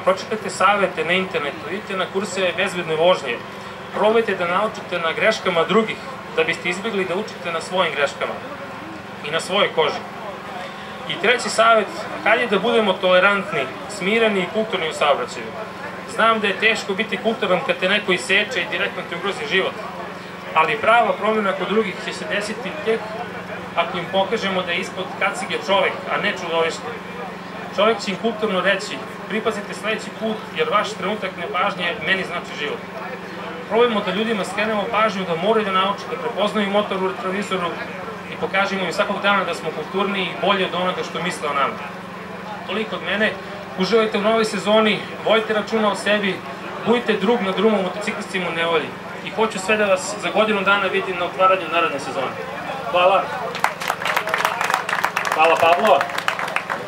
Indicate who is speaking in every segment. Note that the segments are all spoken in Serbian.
Speaker 1: Pročitajte savete na internetu, idite na kurseve bezbedne vožnje, probajte da naučite na greškama drugih, da biste izbjegli da učite na svojim greškama i na svojoj koži. I treći savet, hajde da budemo tolerantni, smireni i kulturni u saobraćaju. Znam da je teško biti kulturan kad te neko iseče i direktno te ugrozi život, ali prava promjena kod drugih će se desiti tek ako im pokažemo da je ispod kacige čovek, a ne čudovište. Čovek će im kulturno reći, pripazite sledeći put jer vaš trenutak nepažnje meni znači život. Probajmo da ljudima skrenemo pažnju da moraju da nauče, da prepoznaju motor u retrovizoru i pokažemo im svakog dana da smo kulturniji i bolji od onoga što misle o nama. Toliko od mene, uživajte u novoj sezoni, vojite računa o sebi, budite drug na drumu motociklistima u nevolji i hoću sve da vas za godinu dana vidim na otvaranju naredne sezone. Hvala!
Speaker 2: Hvala Pavlo!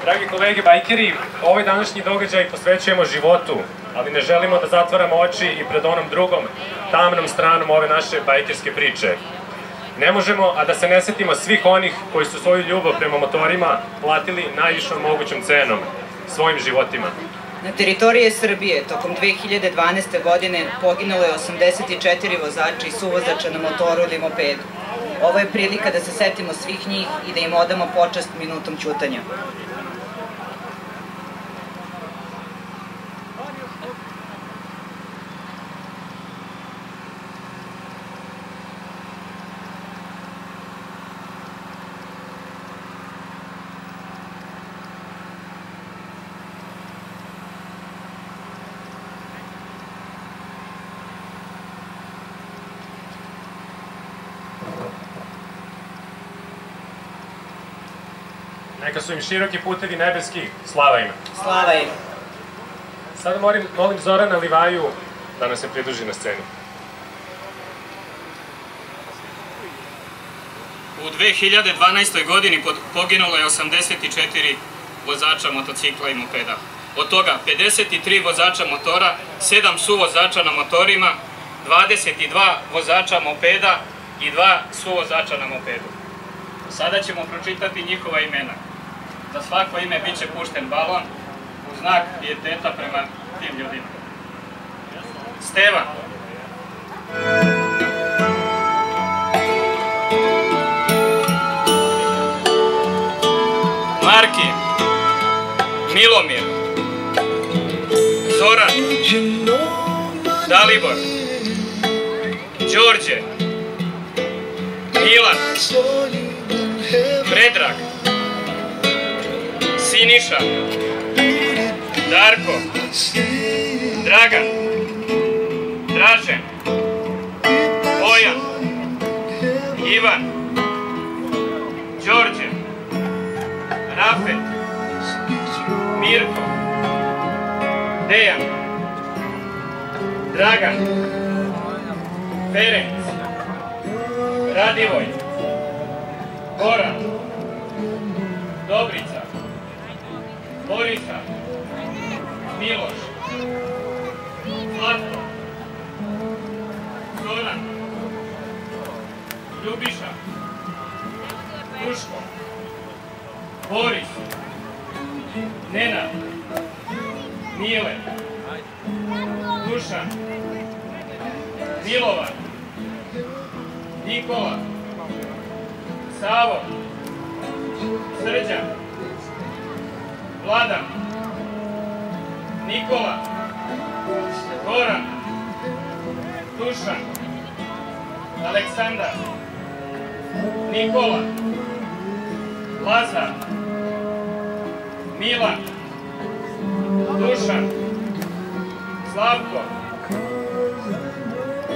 Speaker 2: Dragi kolege bajkeri, ovaj današnji događaj posvećujemo životu, ali ne želimo da zatvaramo oči i pred onom drugom, tamnom stranom ove naše bajkerske priče. Ne možemo, a da se ne setimo svih onih koji su svoju ljubav prema motorima platili najvišom mogućom cenom, svojim životima.
Speaker 3: Na teritoriji Srbije tokom 2012. godine poginulo je 84 vozača i suvozača na motoru ili mopedu. Ovo je prilika da se setimo svih njih i da im odamo počast minutom ćutanja.
Speaker 2: Neka su im široki putevi nebeski, slava im.
Speaker 3: Slava im.
Speaker 2: Sada molim Zorana Livaju da nam se pridruži na scenu.
Speaker 4: U 2012. godini poginulo je 84 vozača motocikla i mopeda. Od toga 53 vozača motora, 7 suvozača na motorima, 22 vozača mopeda i 2 suvozača na mopedu. Sada ćemo pročitati njihova imena. Za svako ime bit će pušten balon u znak pijeteta prema tim ljudima. Stevan. Marki. Milomir. Zoran. Dalibor. Đorđe. Milan. Predrag. Siniša. Darko. Dragan. Dražen. Bojan. Ivan. Đorđe. Rafet. Mirko. Dejan. Dragan. Ferenc. Radivoj. Goran. Dobrica. Borisa. Miloš. Zlatko. Zoran. Ljubiša. Duško. Boris. Nenad. Mile. Dušan. Milovan. Nikola. Savo. Srđan. Vladan. Nikola. Goran. Dušan. Aleksandar. Nikola. Lazar. Milan. Dušan. Slavko.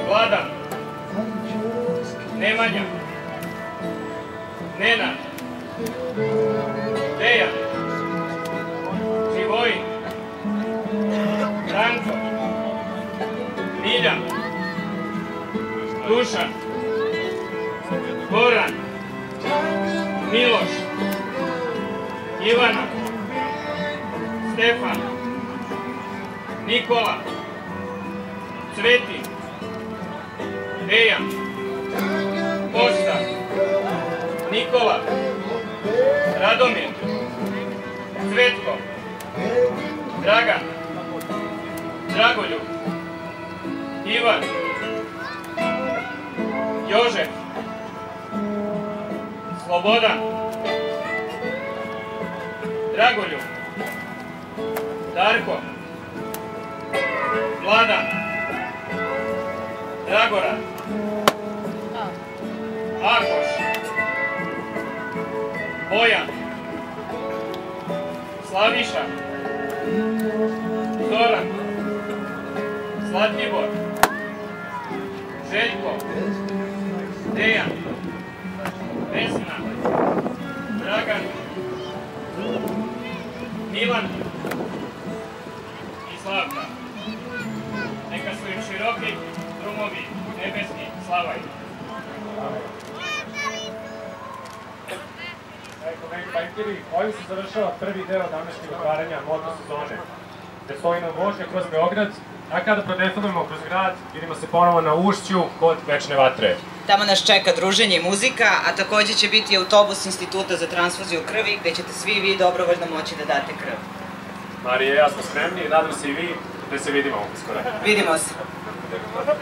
Speaker 4: Vladan. Nemanja. Nenad. Dejan. Živojin. Branko. Miljan. Dušan. Goran. Miloš. Ivana. Stefan. Nikola. Cveti. Dejan. Kosta. Nikola. Radomir. Cvetko. Dragan. Dragoljub, Ivan, Jožef, Slobodan, Dragoljub, Darko, Vladan, Dragoran, Akoš, Bojan, Slaviša, Zoran, Zlatibor, Željko, Dejan, Vesna, Dragan, Milan i Slavka. Neka su im široki drumovi nebeski slavaj.
Speaker 2: Kolegi bajkeri, ovim se završava prvi deo današnjeg otvaranja motosezone. Predstoji nam vožnja kroz Beograd, a kada prodefilujemo kroz grad, vidimo se ponovo na Ušću kod Večne vatre.
Speaker 3: Tamo nas čeka druženje i muzika, a takođe će biti autobus Instituta za transfuziju krvi, gde ćete svi vi dobrovoljno moći da date krv.
Speaker 2: Marije i ja smo spremni i nadam se i vi da se vidimo uskoro.
Speaker 3: Vidimo se.
Speaker 2: Hvala.